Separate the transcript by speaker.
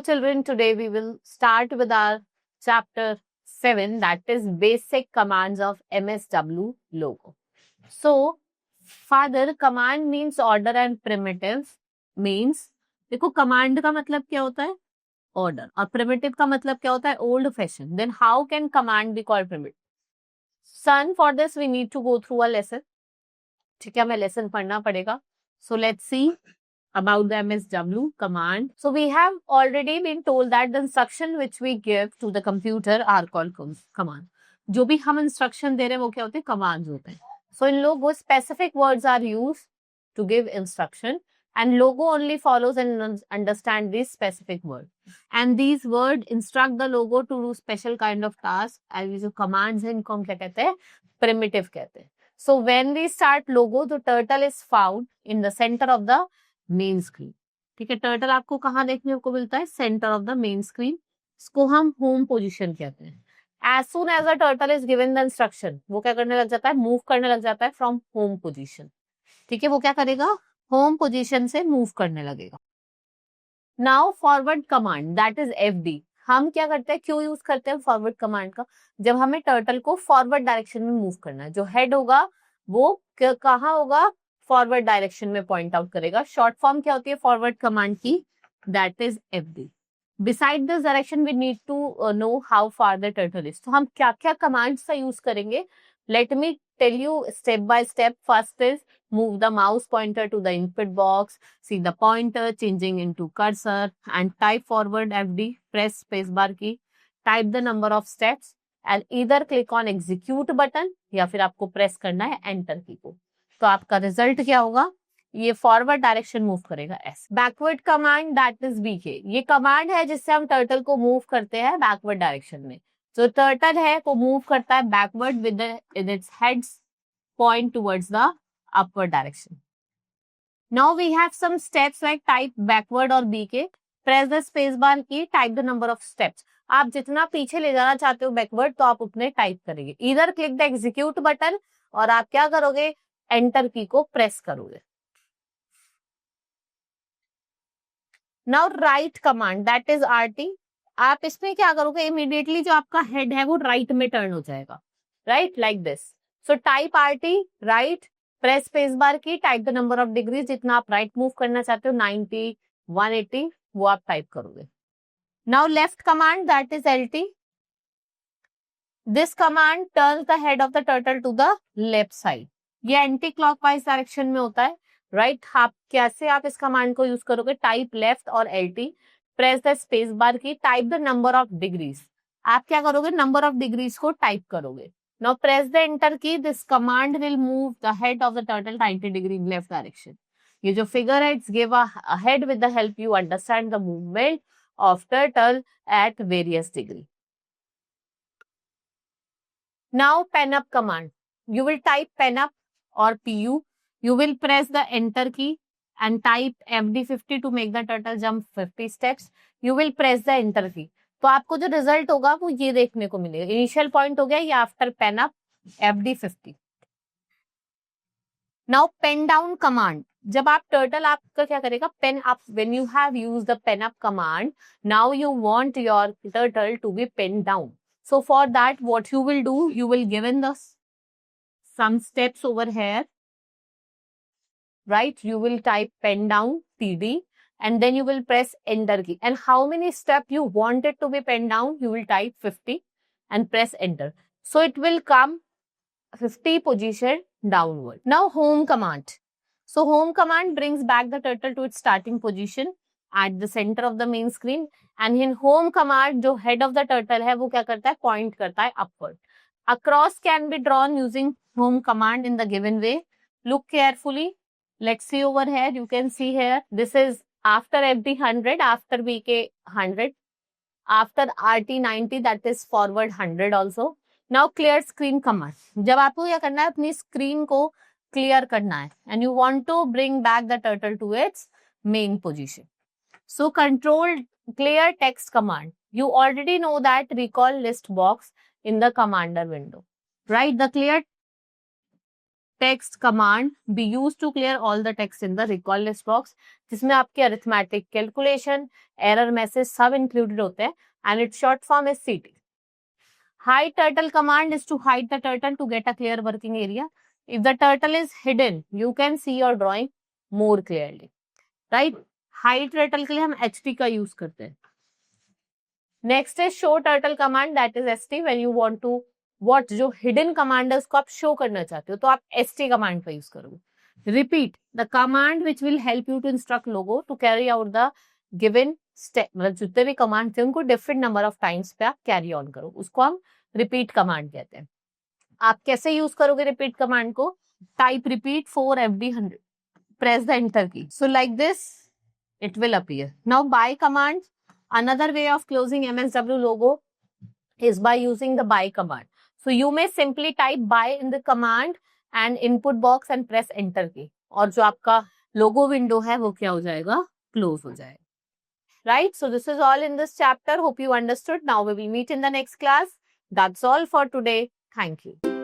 Speaker 1: children, today we will start with our chapter 7, that is basic commands of MSW logo. So, father, command means order and primitive means, देखो command का मतलब क्या होता है? Order. और primitive का मतलब क्या होता है? Old fashion. Then how can command be called primitive? Son, for this we need to go through a lesson. ठीक है, हमें lesson पढ़ना पड़ेगा. So let's see about the MSW command. So we have already been told that the instruction which we give to the computer are called command. जो भी हम instruction दे रहे हैं वो क्या होते हैं? Commands होते हैं. So in logo specific words are used to give instruction and logo only follows and understand this specific word. And these words instruct the logo to do special kind of task. and जो commands हैं इनको हम क्या कहते हैं? Primitive कहते हैं. So when we start logo, the turtle is found in the center of the main screen. ठीक है, टर्टल आपको कहाँ देखने को मिलता है? Centre of the main screen. इसको हम होम पोजीशन कहते हैं. As soon as a turtle is given the instruction, वो क्या करने लग जाता है? मूव करने लग जाता है फ्रॉम होम पोजीशन. ठीक है, वो क्या करेगा? होम पोजीशन से मूव करने लगेगा. Now forward command, that is FD. हम क्या करते हैं? क्यों यूज करते हैं फॉरवर्ड कमांड का? जब हमें टर्टल को फॉरवर्ड डायरेक्शन में मूव करना है. जो हेड होगा वो कहाँ होगा? फॉरवर्ड डायरेक्शन में पॉइंट आउट करेगा. शॉर्ट फॉर्म क्या होती है फॉरवर्ड कमांड की? That is FD. Beside this direction we need to know how far the turtle is. तो हम क्या क्या कमांड्स का यूज करेंगे? Let me tell you step by step. First is move the mouse pointer to the input box, see the pointer changing into cursor and type forward FD, press spacebar key, type the number of steps and either click on execute button या फिर आपको press करना है enter की को. तो आपका result क्या होगा? ये फॉरवर्ड डायरेक्शन मूव करेगा S. Backward command that is BK. ये कमांड है जिससे हम टर्टल को मूव करते हैं बैकवर्ड डायरेक्शन में. जो टर्टल है वो मूव करता है backward with its heads point towards the upward direction. Now we have some steps like type backward or BK. Press the space bar key, type the number of steps. आप जितना पीछे ले जाना चाहते हो बैकवर्ड तो आप उतने टाइप करेंगे. इधर क्लिक द एग्जीक्यूट बटन और आप क्या करोगे? एंटर की को प्रेस करोगे. Now right command that is RT. आप इसमें क्या करोगे? इमीडिएटली जो आपका हेड है वो राइट में टर्न हो जाएगा. Right, like this. So type RT right, press space bar key, type the number of degrees. जितना आप राइट मूव करना चाहते हो 90, 180 वो आप टाइप करोगे. Now left command that is LT. This command turns the head of the turtle to the left side. ये anti clockwise direction में होता है. राइट, आप कैसे आप इस कमांड को यूज करोगे? टाइप लेफ्ट और LT, press the space bar key, type the number of degrees. आप क्या करोगे? नंबर ऑफ डिग्रीज को टाइप करोगे. Now press the enter key. This command will move the head of the turtle 90 degree in left direction. ये जो figure heads give a head with the help you understand the movement of turtle at various degree. Now pen up command. You will type pen up or PU. You will press the enter key and type FD50 to make the turtle jump 50 steps. You will press the enter key. तो आपको जो result होगा वो ये देखने को मिलेगा. Initial point हो गया ये after pen up FD50. Now pen down command. जब आप टर्टल आपका क्या करेगा? Pen up. When you have used the pen up command, now you want your turtle to be pen down. So for that what you will do, you will given the some steps over here. Right, you will type pen down PD and then you will press enter key. And how many steps you want it to be pen down, you will type 50 and press enter. So it will come 50 position downward. Now home command. So home command brings back the turtle to its starting position at the center of the main screen. And in home command, जो head of the turtle है वो क्या करता है? Point करता है upward. A cross can be drawn using home command in the given way. Look carefully. Let's see over here. You can see here. This is after FD100, after BK 100, after RT90, that is forward 100 also. Now clear screen command. जब आपको क्या करना है? अपनी screen को clear करना है and you want to bring back the turtle to its main position. So control clear text command. You already know that recall list box in the commander window. Right? The clear text command be used to clear all the text in the recall list box, जिसमें आपके arithmetic calculation, error message सब included होते हैं, and its short form is CT. Hide turtle command is to hide the turtle to get a clear working area. If the turtle is hidden, you can see your drawing more clearly. Right? Hide turtle के लिए हम HT का use करते हैं. Next is show turtle command, that is ST. When you want to watch जो hidden command है उसको आप show करना चाहते हो तो आप ST command का use करोगे. Repeat the command which will help you to instruct logo to carry out the given step. मतलब जितने भी command थे उनको different number of times पे आप carry on करो, उसको हम repeat command कहते हैं. आप कैसे use करोगे repeat command को? Type repeat 4FD100. Press the enter key. So like this, it will appear. Now by command, another way of closing MSW logo is by using the by command. So you may simply type by in the command and input box and press enter key. और जो आपका logo window है वो क्या हो जाएगा? Close हो जाएगा. Right? So this is all in this chapter. Hope you understood. Now we will meet in the next class. That's all for today. Thank you.